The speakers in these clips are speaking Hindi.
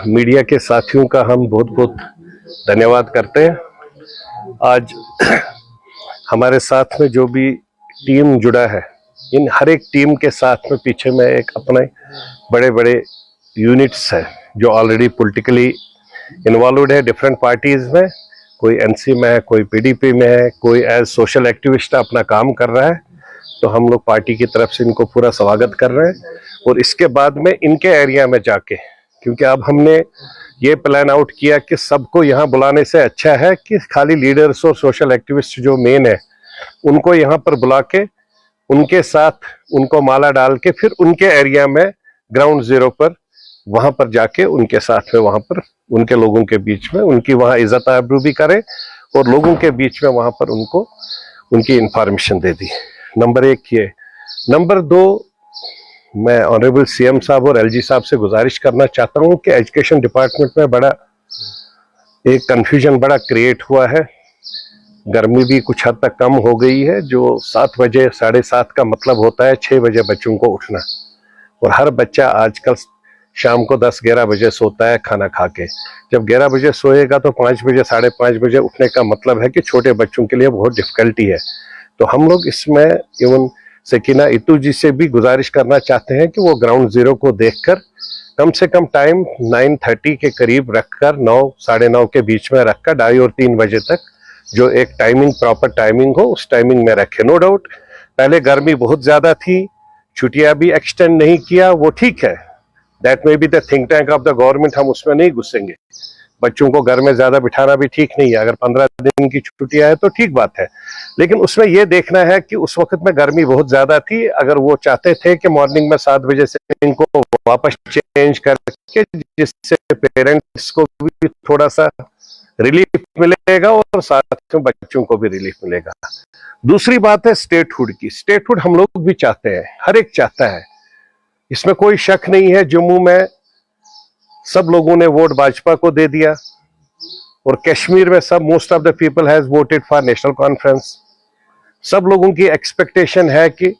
मीडिया के साथियों का हम बहुत बहुत धन्यवाद करते हैं। आज हमारे साथ में जो भी टीम जुड़ा है, इन हर एक टीम के साथ में पीछे में एक अपने बड़े बड़े यूनिट्स है जो ऑलरेडी पॉलिटिकली इन्वॉल्व है डिफरेंट पार्टीज में। कोई एनसी में है, कोई पीडीपी में है, कोई एज सोशल एक्टिविस्ट अपना काम कर रहा है। तो हम लोग पार्टी की तरफ से इनको पूरा स्वागत कर रहे हैं। और इसके बाद में इनके एरिया में जाके, क्योंकि अब हमने ये प्लान आउट किया कि सबको यहाँ बुलाने से अच्छा है कि खाली लीडर्स और सोशल एक्टिविस्ट जो मेन है उनको यहाँ पर बुला के उनके साथ उनको माला डाल के फिर उनके एरिया में ग्राउंड जीरो पर वहां पर जाके उनके साथ में वहां पर उनके लोगों के बीच में उनकी वहां इज्जत आबरू भी करें और लोगों के बीच में वहां पर उनको उनकी इंफॉर्मेशन दे दी। नंबर 1 ये। नंबर 2, मैं ऑनरेबल सीएम साहब और एलजी साहब से गुजारिश करना चाहता हूं कि एजुकेशन डिपार्टमेंट में बड़ा एक कंफ्यूजन बड़ा क्रिएट हुआ है। गर्मी भी कुछ हद तक कम हो गई है। जो 7 बजे 7:30 का मतलब होता है 6 बजे बच्चों को उठना, और हर बच्चा आजकल शाम को 10-11 बजे सोता है खाना खा के। जब 11 बजे सोएगा तो 5 बजे 5:30 बजे उठने का मतलब है कि छोटे बच्चों के लिए बहुत डिफिकल्टी है। तो हम लोग इसमें इवन सकीना इतू जी से भी गुजारिश करना चाहते हैं कि वो ग्राउंड जीरो को देखकर कम से कम टाइम 9:30 के करीब रखकर 9 साढ़े 9 के बीच में रखकर 2:30 और 3 बजे तक जो एक टाइमिंग प्रॉपर टाइमिंग हो उस टाइमिंग में रखे। नो डाउट पहले गर्मी बहुत ज्यादा थी, छुट्टियां भी एक्सटेंड नहीं किया, वो ठीक है। That may be the think tank of the government, हम उसमें नहीं घुसेंगे। बच्चों को घर में ज्यादा बिठाना भी ठीक नहीं है। अगर 15 दिन की छुट्टियां है तो ठीक बात है, लेकिन उसमें यह देखना है कि उस वक्त में गर्मी बहुत ज्यादा थी। अगर वो चाहते थे कि मॉर्निंग में 7 बजे से इनको वापस चेंज करके, जिससे पेरेंट्स को भी थोड़ा सा रिलीफ मिलेगा और साथ में बच्चों को भी रिलीफ मिलेगा। दूसरी बात है स्टेटहुड की। स्टेटहुड हम लोग भी चाहते हैं, हर एक चाहता है, इसमें कोई शक नहीं है। जम्मू में सब लोगों ने वोट भाजपा को दे दिया और कश्मीर में सब most of the people has voted for national conference. सब लोगों की एक्सपेक्टेशन है कि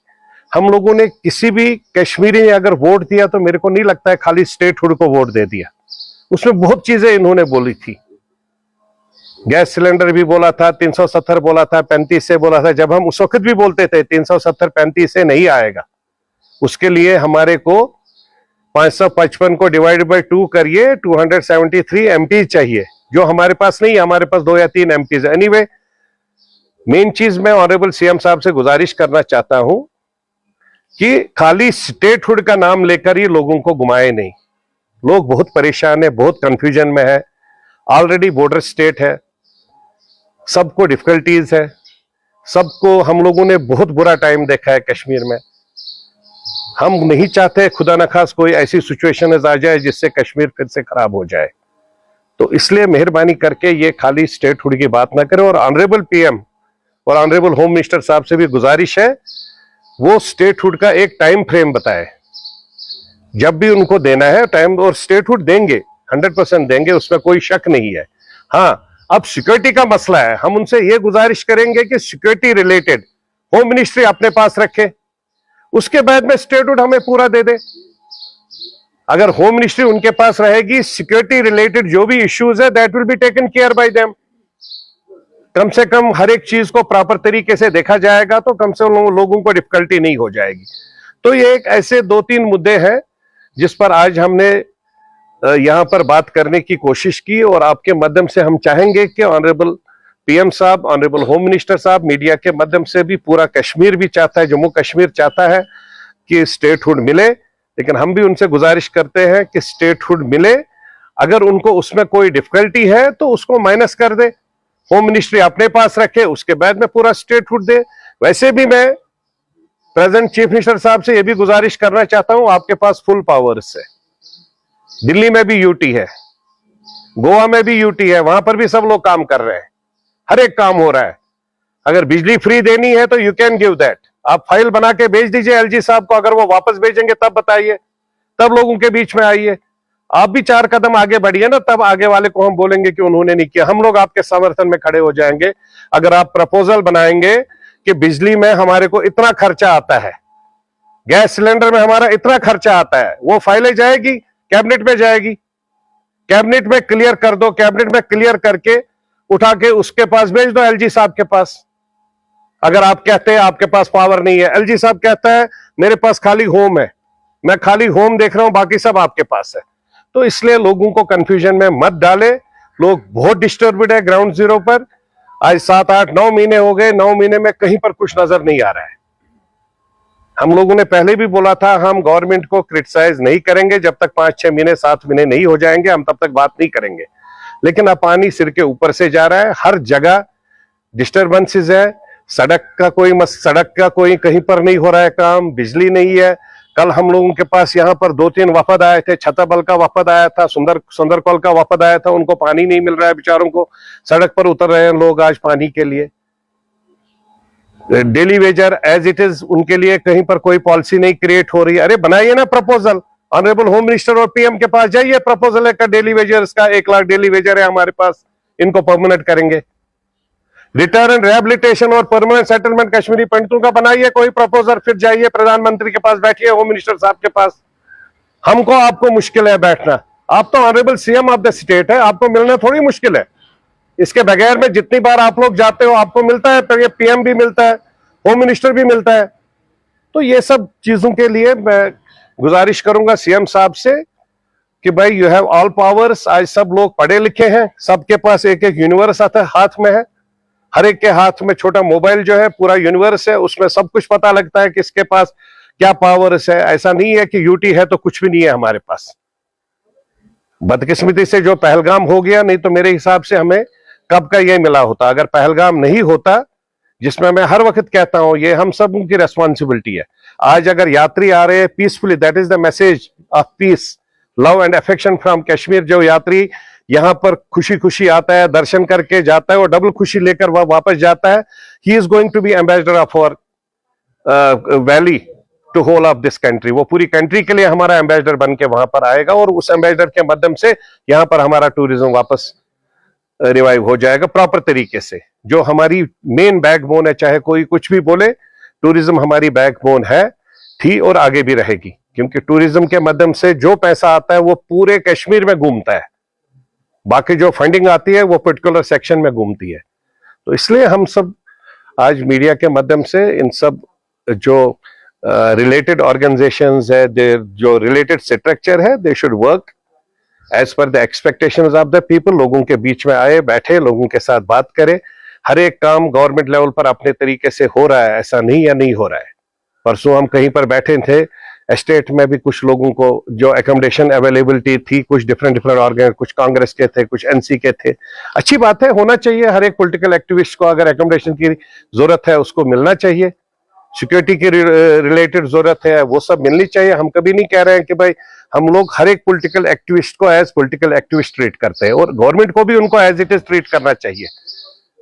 हम लोगों ने किसी भी कश्मीरी ने अगर वोट दिया तो मेरे को नहीं लगता है खाली स्टेटहुड को वोट दे दिया। उसमें बहुत चीजें इन्होंने बोली थी। गैस सिलेंडर भी बोला था, 370 बोला था, 35 से बोला था। जब हम उस वक्त भी बोलते थे 370 35 से नहीं आएगा, उसके लिए हमारे को 555 को डिवाइड बाय 2 करिए, 273 एमपी चाहिए, जो हमारे पास नहीं है। हमारे पास 2 या 3 एमपीज। एनीवे, मेन चीज मैं ऑनरेबल सीएम साहब से गुजारिश करना चाहता हूं कि खाली स्टेटहुड का नाम लेकर ही लोगों को घुमाए नहीं। लोग बहुत परेशान है, बहुत कंफ्यूजन में है। ऑलरेडी बॉर्डर स्टेट है, सबको डिफिकल्टीज है, सबको हम लोगों ने बहुत बुरा टाइम देखा है कश्मीर में। हम नहीं चाहते खुदा न खास कोई ऐसी सिचुएशन आ जाए जिससे कश्मीर फिर से खराब हो जाए। तो इसलिए मेहरबानी करके ये खाली स्टेटहुड की बात ना करें। और ऑनरेबल पीएम और ऑनरेबल होम मिनिस्टर साहब से भी गुजारिश है, वो स्टेटहुड का एक टाइम फ्रेम बताए। जब भी उनको देना है टाइम, और स्टेटहुड देंगे, 100% देंगे, उसमें कोई शक नहीं है। हाँ, अब सिक्योरिटी का मसला है। हम उनसे ये गुजारिश करेंगे कि सिक्योरिटी रिलेटेड होम मिनिस्ट्री अपने पास रखे, उसके बाद में स्टेटहुड हमें पूरा दे दे। अगर होम मिनिस्ट्री उनके पास रहेगी, सिक्योरिटी रिलेटेड जो भी इश्यूज है that will be taken care by them. कम से कम हर एक चीज को प्रॉपर तरीके से देखा जाएगा तो कम से कम लोगों को डिफिकल्टी नहीं हो जाएगी। तो ये एक ऐसे 2-3 मुद्दे हैं जिस पर आज हमने यहां पर बात करने की कोशिश की, और आपके माध्यम से हम चाहेंगे कि ऑनरेबल पीएम साहब, ऑनरेबल होम मिनिस्टर साहब, मीडिया के माध्यम से भी पूरा कश्मीर भी चाहता है, जम्मू कश्मीर चाहता है कि स्टेटहुड मिले। लेकिन हम भी उनसे गुजारिश करते हैं कि स्टेटहुड मिले। अगर उनको उसमें कोई डिफिकल्टी है तो उसको माइनस कर दे, होम मिनिस्ट्री अपने पास रखे, उसके बाद में पूरा स्टेटहुड दे। वैसे भी मैं प्रेजेंट चीफ मिनिस्टर साहब से यह भी गुजारिश करना चाहता हूं, आपके पास फुल पावर्स है। दिल्ली में भी यूटी है, गोवा में भी यूटी है, वहां पर भी सब लोग काम कर रहे हैं, हर एक काम हो रहा है। अगर बिजली फ्री देनी है तो यू कैन गिव दैट। आप फाइल बना के भेज दीजिए एलजी साहब को। अगर वो वापस भेजेंगे तब बताइए, तब लोगों के बीच में आइए। आप भी 4 कदम आगे बढ़िए ना, तब आगे वाले को हम बोलेंगे कि उन्होंने नहीं किया। हम लोग आपके समर्थन में खड़े हो जाएंगे। अगर आप प्रपोजल बनाएंगे कि बिजली में हमारे को इतना खर्चा आता है, गैस सिलेंडर में हमारा इतना खर्चा आता है, वो फाइलें जाएगी, कैबिनेट में जाएगी। कैबिनेट में क्लियर कर दो, कैबिनेट में क्लियर करके उठा के उसके पास भेज दो, एलजी साहब के पास। अगर आप कहते हैं आपके पास पावर नहीं है, एलजी साहब कहता है मेरे पास खाली होम है, मैं खाली होम देख रहा हूं, बाकी सब आपके पास है। तो इसलिए लोगों को कंफ्यूजन में मत डाले। लोग बहुत डिस्टर्ब्ड है ग्राउंड जीरो पर। आज 7, 8, 9 महीने हो गए, 9 महीने में कहीं पर कुछ नजर नहीं आ रहा है। हम लोगों ने पहले भी बोला था हम गवर्नमेंट को क्रिटिसाइज नहीं करेंगे जब तक 5, 6 महीने 7 महीने नहीं हो जाएंगे, हम तब तक बात नहीं करेंगे। लेकिन अब पानी सिर के ऊपर से जा रहा है, हर जगह डिस्टर्बेंसेस है। सड़क का कोई कहीं पर नहीं हो रहा है काम, बिजली नहीं है। कल हम लोगों के पास यहाँ पर 2-3 वफद आए थे, छतरबल का वफद आया था, सुंदरकोल का वफद आया था, उनको पानी नहीं मिल रहा है बेचारों को, सड़क पर उतर रहे हैं लोग आज पानी के लिए। Daily wager as it is उनके लिए कहीं पर कोई पॉलिसी नहीं क्रिएट हो रही। अरे बनाइए ना प्रपोजल, ऑनरेबल होम मिनिस्टर और पीएम के पास जाइए, प्रपोजल है का डेली वेजर्स का 1 लाख डेली वेजर है हमारे पास, इनको परमानेंट करेंगे। रिटर्न एंड रिहेबिलिटेशन और परमानेंट सेटलमेंट कश्मीरी पंडितों का बनाइए कोई प्रपोजल, फिर जाइए प्रधानमंत्री के पास, बैठिए होम मिनिस्टर साहब के पास। हमको आपको मुश्किल है बैठना, आप तो honourable CM of the state है, आपको मिलना थोड़ी मुश्किल है। इसके बगैर में जितनी बार आप लोग जाते हो आपको मिलता है, फिर ये पीएम भी मिलता है, होम मिनिस्टर भी मिलता है। तो ये सब चीजों के लिए मैं गुजारिश करूंगा सीएम साहब से कि भाई यू हैव ऑल पावर्स। आज सब लोग पढ़े लिखे हैं, सबके पास एक एक यूनिवर्स आता है, हाथ में है, हर एक के हाथ में छोटा मोबाइल जो है पूरा यूनिवर्स है, उसमें सब कुछ पता लगता है किसके पास क्या पावर्स है। ऐसा नहीं है कि यूटी है तो कुछ भी नहीं है हमारे पास। बदकिस्मती से जो पहलगाम हो गया, नहीं तो मेरे हिसाब से हमें कब का ये मिला होता। अगर पहलगाम नहीं होता, जिसमें मैं हर वक्त कहता हूं ये हम सब की रेस्पॉन्सिबिलिटी है। आज अगर यात्री आ रहे हैं peacefully, that is the message of peace, love and affection from Kashmir. जो यात्री यहां पर खुशी खुशी आता है, दर्शन करके जाता है और डबल खुशी लेकर वह वापस जाता है, he is going to be ambassador of our valley to whole of this country. वो पूरी कंट्री के लिए हमारा एम्बेसडर बन के वहां पर आएगा और उस एम्बेसडर के माध्यम से यहां पर हमारा टूरिज्म वापस रिवाइव हो जाएगा प्रॉपर तरीके से। जो हमारी मेन बैकबोन है, चाहे कोई कुछ भी बोले, टूरिज्म हमारी बैकबोन है, थी और आगे भी रहेगी। क्योंकि टूरिज्म के माध्यम से जो पैसा आता है वो पूरे कश्मीर में घूमता है, बाकी जो फंडिंग आती है वो पर्टिकुलर सेक्शन में घूमती है। तो इसलिए हम सब आज मीडिया के माध्यम से इन सब जो रिलेटेड ऑर्गेनाइजेशंस है, जो रिलेटेड स्ट्रक्चर है, they should work as per the expectations of the people. लोगों के बीच में आए, बैठे, लोगों के साथ बात करें। हर एक काम गवर्नमेंट लेवल पर अपने तरीके से हो रहा है, ऐसा नहीं या नहीं हो रहा है। परसों हम कहीं पर बैठे थे, एस्टेट में भी कुछ लोगों को जो एकोमोडेशन अवेलेबिलिटी थी, कुछ डिफरेंट ऑर्गन, कुछ कांग्रेस के थे, कुछ एनसी के थे। अच्छी बात है, होना चाहिए। हर एक पॉलिटिकल एक्टिविस्ट को अगर एकोमोडेशन की जरूरत है उसको मिलना चाहिए, सिक्योरिटी की रिलेटेड जरूरत है वो सब मिलनी चाहिए। हम कभी नहीं कह रहे हैं कि भाई हम लोग हर एक पॉलिटिकल एक्टिविस्ट को एज पॉलिटिकल एक्टिविस्ट ट्रीट करते हैं, और गवर्नमेंट को भी उनको एज इट इज ट्रीट करना चाहिए।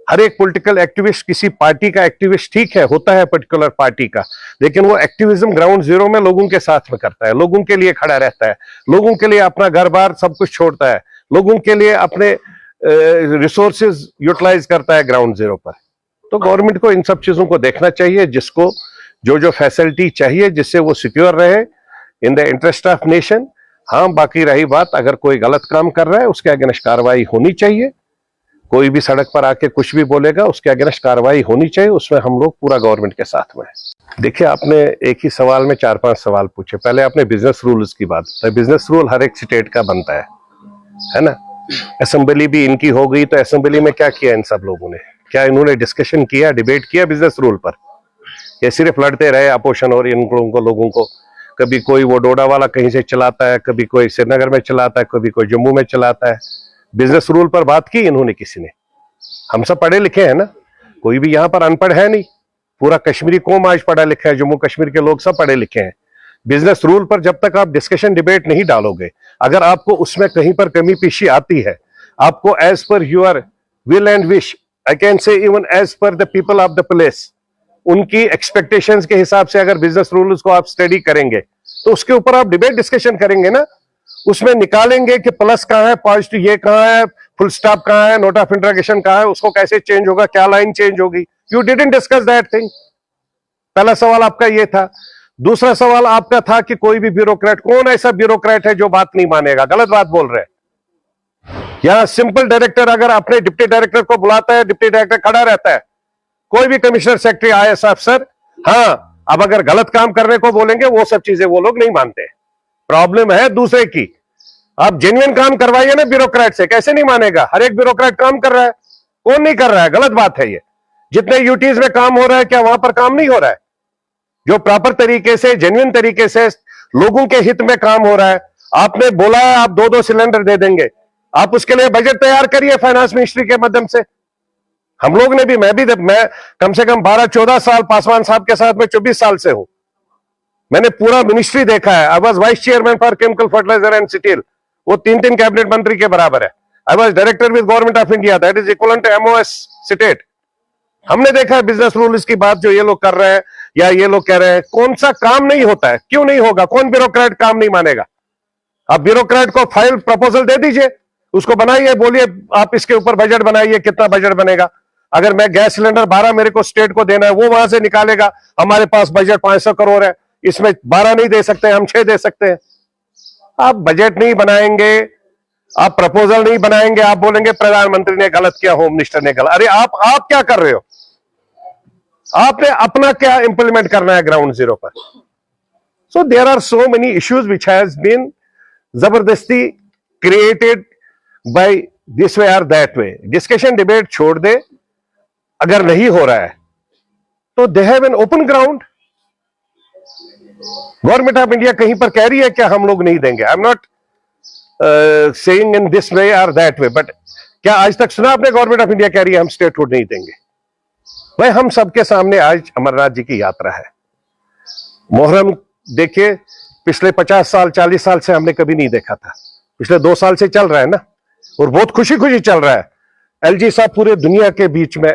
हर एक पॉलिटिकल एक्टिविस्ट किसी पार्टी का एक्टिविस्ट ठीक है, होता है पर्टिकुलर पार्टी का, लेकिन वो एक्टिविज्म ग्राउंड जीरो में लोगों के साथ में करता है, लोगों के लिए खड़ा रहता है, लोगों के लिए अपना घर बार सब कुछ छोड़ता है, लोगों के लिए अपने रिसोर्सेज यूटिलाइज करता है ग्राउंड जीरो पर। तो गवर्नमेंट को इन सब चीजों को देखना चाहिए, जिसको जो जो फैसिलिटी चाहिए जिससे वो सिक्योर रहे in the interest of nation. हाँ, बाकी रही बात, अगर कोई गलत काम कर रहा है उसके अगेंस्ट कार्रवाई होनी चाहिए। कोई भी सड़क पर आके कुछ भी बोलेगा उसके अगेंस्ट कार्रवाई होनी चाहिए, उसमें हम लोग पूरा गवर्नमेंट के साथ में है। देखिए, आपने एक ही सवाल में 4-5 सवाल पूछे। पहले आपने बिजनेस रूल्स की बात बताई। बिजनेस रूल हर एक स्टेट का बनता है ना। असेंबली भी इनकी हो गई, तो असेंबली में क्या किया इन सब लोगों ने? क्या इन्होंने डिस्कशन किया, डिबेट किया बिजनेस रूल पर? ये सिर्फ लड़ते रहे अपोजिशन और इन लोगों को। कभी कोई वो डोडा वाला कहीं से चलाता है, कभी कोई श्रीनगर में चलाता है, कभी कोई जम्मू में चलाता है। बिजनेस रूल पर बात की इन्होंने किसी ने? हम सब पढ़े लिखे हैं ना, कोई भी यहाँ पर अनपढ़ है नहीं। पूरा कश्मीरी कौम आज पढ़ा लिखा है, जम्मू कश्मीर के लोग सब पढ़े लिखे हैं। बिजनेस रूल पर जब तक आप डिस्कशन डिबेट नहीं डालोगे, अगर आपको उसमें कहीं पर कमी पेशी आती है, आपको as per your will and wish, I can say even as per the people of the place, उनकी एक्सपेक्टेशंस के हिसाब से अगर बिजनेस रूल्स को आप स्टडी करेंगे तो उसके ऊपर आप डिबेट डिस्कशन करेंगे ना। उसमें निकालेंगे कि प्लस कहाँ है, पॉजिटिव ये कहाँ है, फुल स्टॉप कहाँ है, नोट ऑफ इंटरोगेशन कहाँ है, उसको कैसे चेंज होगा, क्या लाइन चेंज होगी। You didn't discuss that thing. पहला सवाल आपका ये था। दूसरा सवाल आपका था कि कोई भी ब्यूरोक्रेट, कौन ऐसा ब्यूरोक्रेट है जो बात नहीं मानेगा? गलत बात बोल रहे हैं। यहाँ सिंपल डायरेक्टर अगर अपने डिप्टी डायरेक्टर को बुलाता है, डिप्टी डायरेक्टर खड़ा रहता है, कोई भी कमिश्नर सेक्रेटरी आईएएस अफसर, हाँ अब अगर गलत काम करने को बोलेंगे वो सब चीजें वो लोग नहीं मानते। प्रॉब्लम है दूसरे की। आप जेन्युइन काम करवाइए ना ब्यूरोक्रेट से, कैसे नहीं मानेगा? हर एक ब्यूरोक्रेट काम कर रहा है, कौन नहीं कर रहा है? गलत बात है ये। जितने यूटीज में काम हो रहा है क्या वहां पर काम नहीं हो रहा है? जो प्रॉपर तरीके से जेन्युइन तरीके से लोगों के हित में काम हो रहा है। आपने बोला है आप 2-2 सिलेंडर दे देंगे, आप उसके लिए बजट तैयार करिए फाइनेंस मिनिस्ट्री के माध्यम से। हम लोग ने भी, मैं कम से कम 12-14 साल पासवान साहब के साथ में 24 साल से हूं। मैंने पूरा मिनिस्ट्री देखा है। I was vice chairman for chemical fertilizer and steel, वो 3-3 कैबिनेट मंत्री के बराबर है। I was director with government of India, that is equivalent to MOS state. हमने देखा है बिजनेस रूल्स की बात जो ये लोग कर रहे हैं या ये लोग कह रहे हैं, कौन सा काम नहीं होता है? क्यों नहीं होगा? कौन ब्यूरोक्रेट काम नहीं मानेगा? आप ब्यूरोक्रेट को फाइल प्रपोजल दे दीजिए, उसको बनाइए, बोलिए आप इसके ऊपर बजट बनाइए, कितना बजट बनेगा। अगर मैं गैस सिलेंडर 12 मेरे को स्टेट को देना है, वो वहां से निकालेगा, हमारे पास बजट 500 करोड़ है, इसमें 12 नहीं दे सकते, हम 6 दे सकते हैं। आप बजट नहीं बनाएंगे, आप प्रपोजल नहीं बनाएंगे, आप बोलेंगे प्रधानमंत्री ने गलत किया, होम मिनिस्टर ने गलत। अरे आप क्या कर रहे हो? आपने अपना क्या इंप्लीमेंट करना है ग्राउंड जीरो पर? So there are so many issues which has been जबरदस्ती क्रिएटेड बाय दिस वे और दैट वे। डिस्कशन डिबेट छोड़ दे, अगर नहीं हो रहा है तो they have an open ground. Government of India कहीं पर कह रही है क्या हम लोग नहीं देंगे? आई am not saying in this way और दैट वे, बट क्या आज तक सुना आपने गवर्नमेंट ऑफ इंडिया कह रही है हम स्टेटहुड नहीं देंगे? भाई हम सबके सामने आज अमरनाथ जी की यात्रा है। मोहर्रम देखिए, पिछले 50 साल 40 साल से हमने कभी नहीं देखा था, पिछले 2 साल से चल रहा है ना, और बहुत खुशी खुशी चल रहा है। एलजी साहब पूरे दुनिया के बीच में,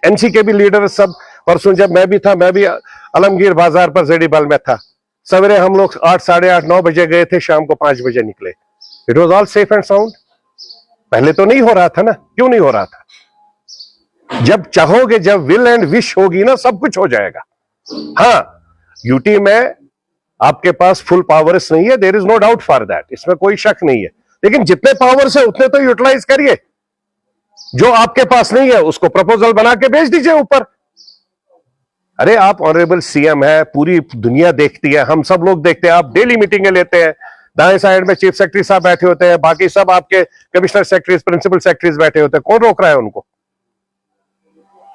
एनसी के भी लीडर सब। परसों जब मैं भी था, मैं भी आलमगीर बाजार पर जेडीबल में था। सवेरे हम लोग 8, साढ़े 8, 9 बजे गए थे, शाम को 5 बजे निकले। It was all safe and sound. पहले तो नहीं हो रहा था ना, क्यों नहीं हो रहा था? जब चाहोगे, जब विल एंड विश होगी ना, सब कुछ हो जाएगा। हाँ, यूटी में आपके पास फुल पावर्स नहीं है, there is no doubt for that, इसमें कोई शक नहीं है। लेकिन जितने पावर्स है उतने तो यूटिलाइज करिए। जो आपके पास नहीं है उसको प्रपोजल बना के भेज दीजिए ऊपर। अरे आप ऑनरेबल सीएम है, पूरी दुनिया देखती है, हम सब लोग देखते हैं, आप डेली मीटिंगें लेते हैं। दाएं साइड में चीफ सेक्रेटरी साहब बैठे होते हैं, बाकी सब आपके कमिश्नर सेक्रेटरीज, प्रिंसिपल सेक्रेटरीज बैठे होते हैं। कौन रोक रहा है उनको?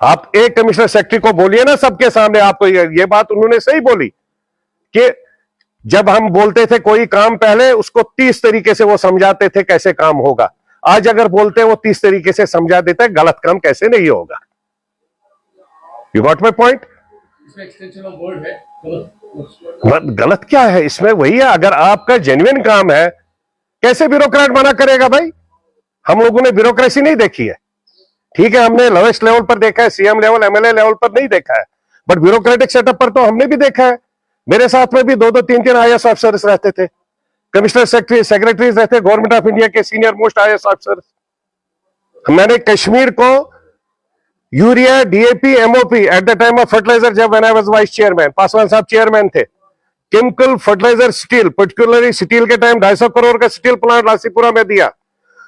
आप एक कमिश्नर सेक्रेटरी को बोलिए ना सबके सामने। आपको ये बात उन्होंने सही बोली कि जब हम बोलते थे कोई काम, पहले उसको 30 तरीके से वो समझाते थे कैसे काम होगा। आज अगर बोलते हैं वो 30 तरीके से समझा देते हैं गलत काम कैसे नहीं होगा। You got my point? Extension of word है, गलत क्या है इसमें? वही है, अगर आपका जेन्युइन काम है, कैसे ब्यूरोक्रेट मना करेगा भाई? हम लोगों ने ब्यूरोक्रेसी नहीं देखी है, ठीक है, हमने लोएस्ट लेवल पर देखा है, सीएम लेवल, एमएलए लेवल पर नहीं देखा है, बट ब्यूरोक्रेटिक सेटअप पर तो हमने भी देखा है। मेरे साथ में भी 2-2, 3-3 आईएएस ऑफिसर्स रहते थे, कमिश्नर सेक्रेटरीज रहते, गवर्नमेंट ऑफ इंडिया के सीनियर मोस्ट आईएएस ऑफिसर्स। मैंने कश्मीर को urea, DAP, MOP at the time of fertiliser, जब when I was vice chairman, Paswan sahab chairman थे, chemical fertiliser steel, particularly steel के टाइम 250 करोड़ का स्टील प्लांट लासीपुरा में दिया।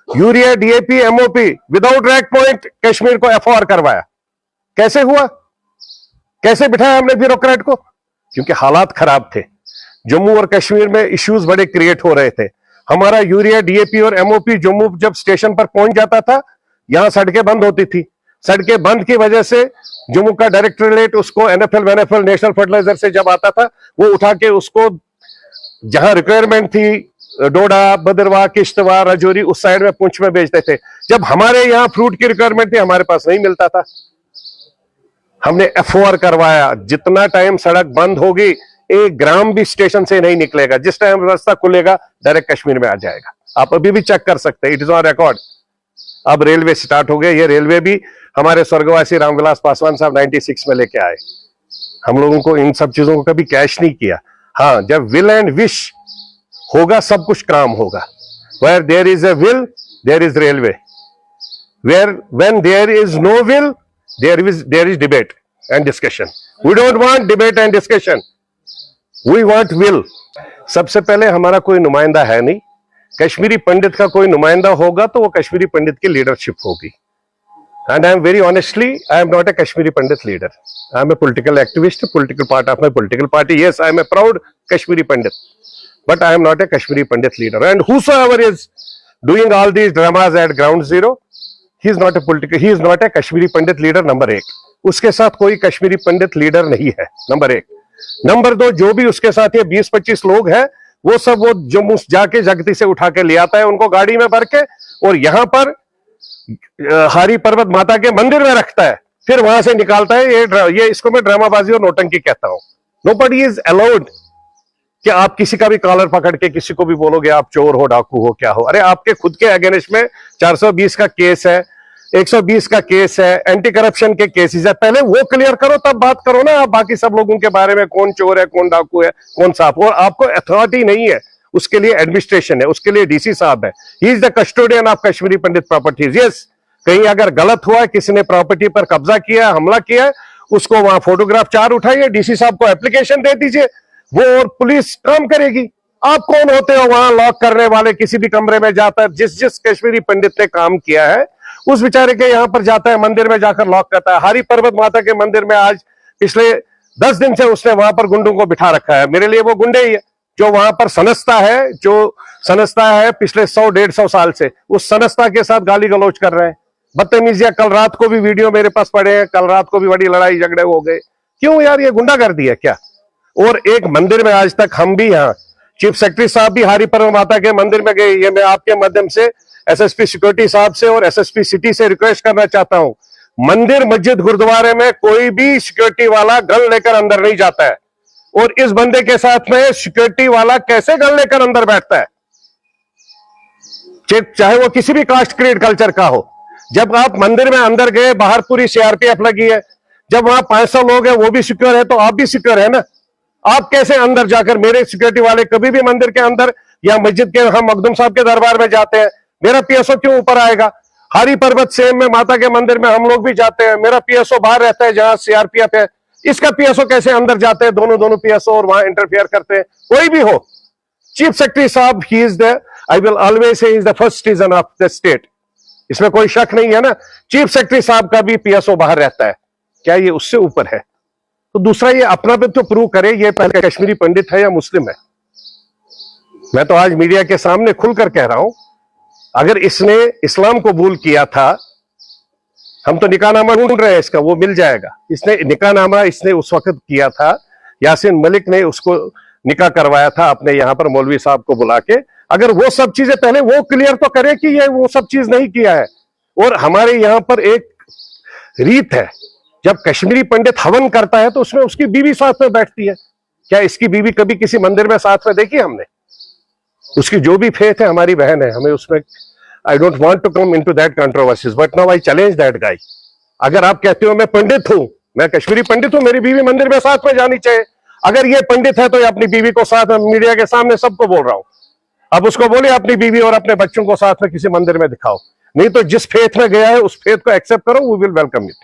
Urea, DAP, MOP without rack point Kashmir को एफओआर करवाया। कैसे हुआ? कैसे बिठाया हमने ब्यूरोक्रेट को? क्योंकि हालात खराब थे। जम्मू और कश्मीर में इश्यूज बड़े क्रिएट हो रहे थे। हमारा यूरिया, डीएपी और एमओपी जम्मू जब स्टेशन पर पहुंच जाता था, यहां सड़कें बंद होती थी। सड़कें बंद की वजह से जम्मू का डायरेक्टरेट उसको एनएफएल वेनएफएल नेशनल फर्टिलाइजर से जब आता था, वो उठा के उसको जहां रिक्वायरमेंट थी, डोडा, भद्रवाह, किश्तवाड़, राजौरी, उस साइड में पुंछ में बेचते थे। जब हमारे यहाँ फ्रूट की रिक्वायरमेंट थी, हमारे पास नहीं मिलता था, हमने एफओआर करवाया। जितना टाइम सड़क बंद होगी, 1 ग्राम भी स्टेशन से नहीं निकलेगा। जिस टाइम रास्ता खुलेगा डायरेक्ट कश्मीर में आ जाएगा। आप अभी भी चेक कर सकते हैं, इट इज ऑन रिकॉर्ड। अब रेलवे स्टार्ट हो गए। ये रेलवे भी हमारे स्वर्गवासी रामविलास पासवान साहब 96 में लेके आए। हम लोगों को इन सब चीजों को कभी कैश नहीं किया। हाँ, जब विल एंड विश होगा सब कुछ काम होगा। Where there is a will there is railway, where when there is no will there is debate and discussion. We don't want debate and discussion, we want will. सबसे पहले हमारा कोई नुमाइंदा है नहीं, कश्मीरी पंडित का कोई नुमाइंदा होगा तो वो कश्मीरी पंडित की लीडरशिप होगी। And I am very honestly, I am not a Kashmiri Pandit leader. I am a political activist, political part of my political party. Yes, I am a proud Kashmiri Pandit, but I am not a Kashmiri Pandit leader. And whosoever is doing all these dramas at ground zero, he is not a Kashmiri Pandit leader, number 1. उसके साथ कोई कश्मीरी पंडित लीडर नहीं है, नंबर 1। नंबर 2, जो भी उसके साथ ये 20-25 लोग हैं, वो सब वो जम्मू जाके जगती से उठा के ले आता है उनको गाड़ी में भर के, और यहां पर हारी पर्वत माता के मंदिर में रखता है, फिर वहां से निकालता है। ये इसको मैं ड्रामाबाजी और नौटंकी कहता हूं। Nobody is allowed कि आप किसी का भी कॉलर पकड़ के किसी को भी बोलोगे आप चोर हो, डाकू हो, क्या हो। अरे आपके खुद के अगेंस्ट में 420 का केस है, 120 का केस है, एंटी करप्शन के केसेस है। पहले वो क्लियर करो, तब बात करो ना आप बाकी सब लोगों के बारे में, कौन चोर है, कौन डाकू है, कौन सांप। और आपको अथॉरिटी नहीं है, उसके लिए एडमिनिस्ट्रेशन है, उसके लिए डीसी साहब है। He is the custodian of Kashmiri Pandit properties. Yes, कहीं अगर गलत हुआ, किसी ने प्रॉपर्टी पर कब्जा किया, हमला किया, उसको वहां फोटोग्राफ 4 उठाइए, डीसी साहब को एप्लीकेशन दे दीजिए, वो और पुलिस काम करेगी। आप कौन होते हो वहां लॉक करने वाले? किसी भी कमरे में जाता है, जिस कश्मीरी पंडित ने काम किया है उस बेचारे के यहां पर जाता है, मंदिर में जाकर लॉक करता है। हारी पर्वत माता के मंदिर में आज पिछले 10 दिन से उसने वहां पर गुंडों को बिठा रखा है। मेरे लिए वो गुंडे ही है जो वहां पर सनस्ता है पिछले 100-150 साल से, उस सनस्ता के साथ गाली गलौज कर रहे हैं, बदतमीजियां। कल रात को भी वीडियो मेरे पास पड़े हैं, कल रात को भी बड़ी लड़ाई झगड़े हो गए। क्यों यार, ये गुंडागर्दी है क्या? और एक मंदिर में आज तक हम भी, यहाँ चीफ सेक्रेटरी साहब भी हारी पर्वत माता के मंदिर में गए। ये मैं आपके माध्यम से एसएसपी सिक्योरिटी साहब से और एसएसपी सिटी से रिक्वेस्ट करना चाहता हूं, मंदिर, मस्जिद, गुरुद्वारे में कोई भी सिक्योरिटी वाला गन लेकर अंदर नहीं जाता है। और इस बंदे के साथ में सिक्योरिटी वाला कैसे गन लेकर अंदर बैठता है, चाहे वो किसी भी कास्ट, क्रीड, कल्चर का हो। जब आप मंदिर में अंदर गए, बाहर पूरी सीआरपीएफ लगी है, जब वहां 500 लोग हैं वो भी सिक्योर है, तो आप भी सिक्योर है ना। आप कैसे अंदर जाकर, मेरे सिक्योरिटी वाले कभी भी मंदिर के अंदर या मस्जिद के, हम मखदूम साहब के दरबार में जाते हैं, मेरा पीएसओ क्यों ऊपर आएगा? हारी पर्वत सेम में माता के मंदिर में हम लोग भी जाते हैं, मेरा पीएसओ बाहर रहता है जहां सीआरपीएफ है। इसका पीएसओ कैसे अंदर जाते हैं? दोनों पीएसओ, और वहां इंटरफेयर करते हैं। कोई भी हो, चीफ सेक्रेटरी साहब, he is the, I will always say, is the first citizen of the state. इसमें कोई शक नहीं है ना। चीफ सेक्रेटरी साहब का भी पीएसओ बाहर रहता है, क्या ये उससे ऊपर है? तो दूसरा, ये अपना भी तो प्रूव करे, ये पहले कश्मीरी पंडित है या मुस्लिम है। मैं तो आज मीडिया के सामने खुलकर कह रहा हूं, अगर इसने इस्लाम कबूल किया था, हम तो निकाहनामा ढूंढ रहे हैं इसका, वो मिल जाएगा। इसने निकाहनामा इसने उस वक्त किया था, यासीन मलिक ने उसको निकाह करवाया था अपने यहां पर मौलवी साहब को बुला के। अगर वो सब चीजें पहले वो क्लियर तो करे कि ये वो सब चीज नहीं किया है। और हमारे यहां पर एक रीत है, जब कश्मीरी पंडित हवन करता है तो उसमें उसकी बीवी साथ में बैठती है। क्या इसकी बीवी कभी किसी मंदिर में साथ में देखी हमने? उसकी जो भी फेथ है, हमारी बहन है, हमें उसमें, I don't want to come into that controversies, but now I challenge that guy. अगर आप कहते हो मैं पंडित हूं, मैं कश्मीरी पंडित हूं, मेरी बीवी मंदिर में साथ में जानी चाहिए। अगर ये पंडित है तो ये अपनी बीवी को साथ में, मीडिया के सामने सबको बोल रहा हूं, अब उसको बोले अपनी बीवी और अपने बच्चों को साथ में किसी मंदिर में दिखाओ। नहीं तो जिस फेथ में गया है उस फेथ को एक्सेप्ट करो, वी विल वेलकम इट।